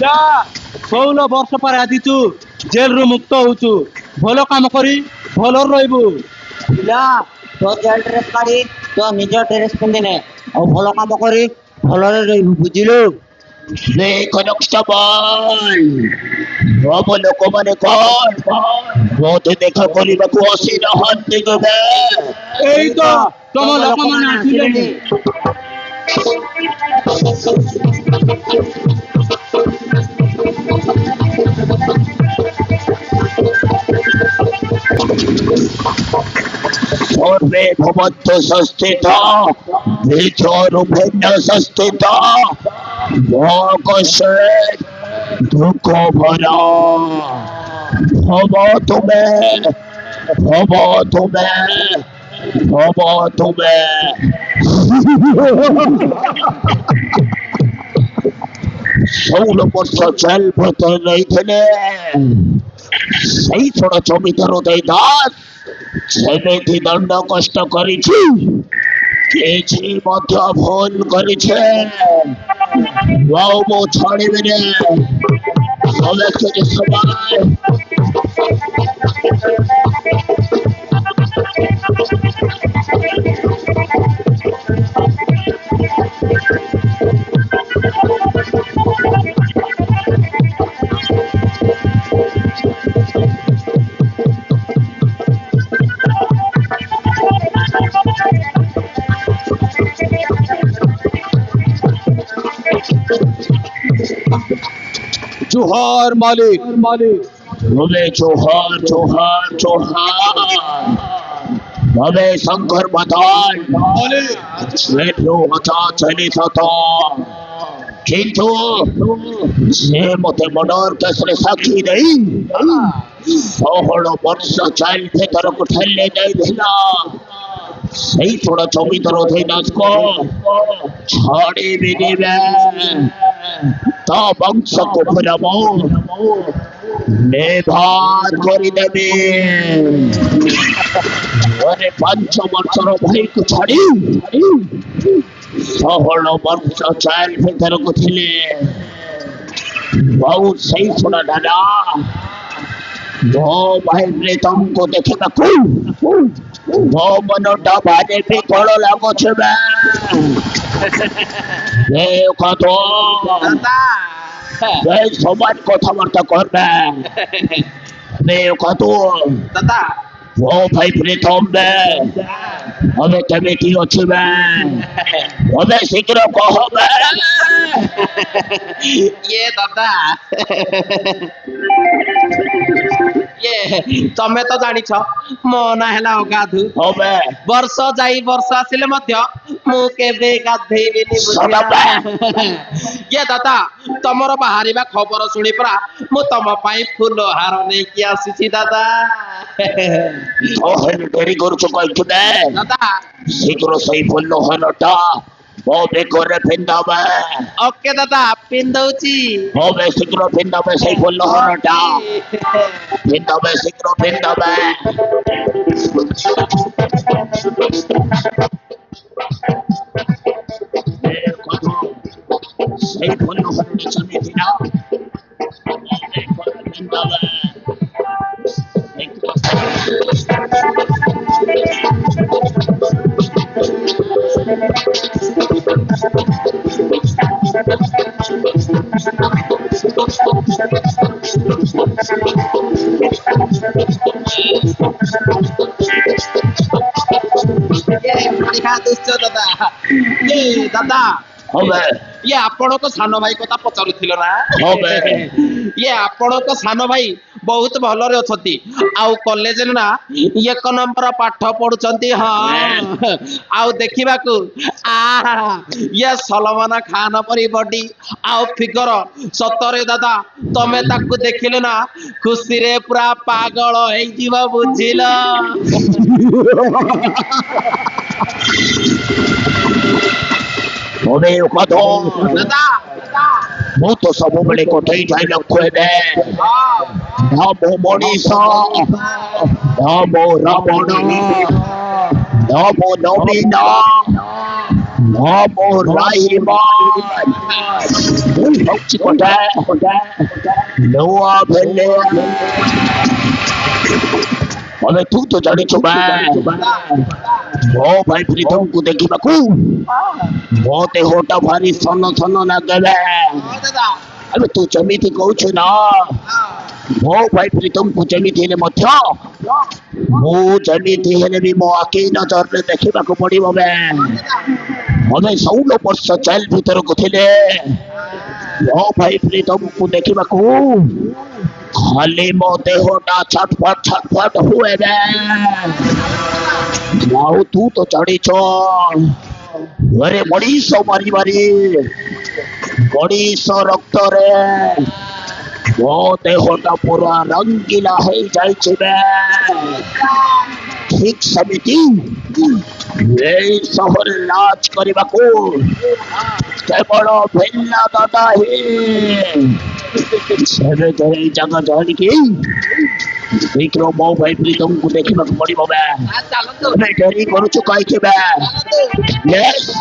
ପିଲା 16 ବର୍ଷ ପରେ ଆସିଛୁ ଜେଲରୁ ମୁକ୍ତ ହଉଛୁ ଭଲ କାମ କରି ଭଲରେ ରହିବୁ ପିଲା ତୋ ଜେଲ ଡ୍ରେସ୍ କାଢି ତୋ ନିଜ ଡ୍ରେସ୍ ପିନ୍ଧିନେ ଆଉ ଭଲ କାମ କରି ଭଲରେ ରହିବୁ ବୁଝିଲୁ। ଆମ ଲୋକମାନେ କଣ ମୋତେ ଦେଖା କରିବାକୁ ଆସିନାହାନ୍ତି କେବେ? ଏଇ ତ ତମ ଲୋକମାନେ ଆସିଲେଣି सर्वे भवन्तु संस्थिता विचारुभिन्न संस्थिता मोक्षे दुःख भरा भवतु मे भवतु मे भवतु मे 16 ବର୍ଷ ଜେଲ ଭିତରେ ରହିଥିଲେ ସେଇ ଛୋଟ ଜମିଦାର ଉଦୟ ଦାସ ସେମିତି ଦଣ୍ଡ କଷ୍ଟ କରିଛି କିଛି ମଧ୍ୟ ଭୁଲ କରିଛେ ଆଉ ମୁଁ ଛାଡ଼ିବିନି ସମସ୍ତେ ସମାନ जोहार मालिक हमें जोहार जोहार जोहार हमें शंकर बताल सेठो हचा चली सता किंतु से मते मर्डर केसरे साक्षी नहीं 16 ବର୍ଷ जेल भीतर को ठेले नहीं दिला सही थोड़ा जमीदार उदय दास को छाड़ी भी नहीं ता वंश को पूरा निर्धार करदेवी अरे 5 ବର୍ଷର भाई को छाड़ी 16 ବର୍ଷ जेल भीतर को थिले बहुत सही सुना दादा वो भाई प्रीतम को देखा वो मनोटा भाजे भी कड़ो लागो छे कथो समाज कथबार्ता करबे कथो वो भाई प्रीतम हमें केमिति अच्छे हमें शीघ्र कह ये दादा ये तमे तो जानिछ मो ना हैला गाधु वर्ष जाई वर्ष आसिले मध्य मु केबे गाधेइबिनी बुझिया ये दादा तमरो बाहरिबा खबर सुनी परा मु तम पाई फूल हार नै कि आसीछि दादा ओहन डेरी करू छ दादा शीघ्र सही फूल हारटा वो बेकोरे पिंदाबे ओके दादा पिंदौची वो बे शीघ्र पिंदाबे सही फूल हारटा पिंदाबे शीघ्र पिंदाबे सही फूल हारने समिति ना पिंदाबे दादा ये आपण को सान भाई कथा पचारुथिल ना ये आपण को सान भाई बहुत भलरे अछंती आउ कॉलेज ना 1 नंबर पाठ पढुचंती हां आउ देखिबा को ये सलमान खान परी बॉडी आउ फिगर सतरे दादा तमे ताकू देखिले ना खुशी रे पूरा पागल होई जीवा बुझिला दादा ମୁଁ ତ ସବୁବେଳେ କଟେଇ ଯାଇ ରଖୁଏବେ ନମୋ ମଣିଷ ନମୋ ରାବଣ ନମୋ ନବୀନ ମୋ ରାଇମାନ ମୁଁ ହେଉଛି ଗୋଟେ ନୂଆ ଭେଲେ હવે તું તો જાણીଛୁ ବା ମୋ ଭାଇ ପ୍ରୀତମକୁ ଦେଖିବାକୁ ମୋ ଦେହଟା ଭାରି ସନ ସନ ଲାଗେ ବେ ଏବେ ତୁ ଯେମିତି କହୁଛୁ ନା ମୋ ଭାଇ ପ୍ରୀତମକୁ ଯେମିତି ହେଲେ ମଧ୍ୟ ମୁଁ ଯେମିତି ହେଲେ ବି ମୋ ଆଖି ନଜରରେ ଦେଖିବାକୁ ପଡିବ ବେ ଆମେ 16 ବର୍ଷ ଜେଲ ଭିତରକୁ ଥିଲେ ମୋ ଭାଇ ପ୍ରୀତମକୁ ଦେଖିବାକୁ ଖାଲି ମୋ ଦେହଟା ଛଟଫଟ ହୁଏ ବେ ଆଉ ତୁ ତ ଜାଣିଛ ଘରେ ମଣିଷ ମାରି ମାରି ମଣିଷ ରକ୍ତରେ ମୋ ଦେହଟା ପୁରା ରଙ୍ଗିଲା ହେଇଯାଇଛି ବେ ଠିକ ସେମିତି এই শহরে রাজ କରିବାକୁ କେବଳ ଭିନ୍ନ ଦାଦା ହିଁ ସେବେ ଏଇ ଜାଗା ଜାଣିକି ଶୀଘ୍ର ମୋ ଭାଇ ପ୍ରୀତମକୁ ଦେଖିବାକୁ ପଡିବ ବେ ଆମେ ଡେରି କରୁଛୁ କାହିଁକି ବେ Yes!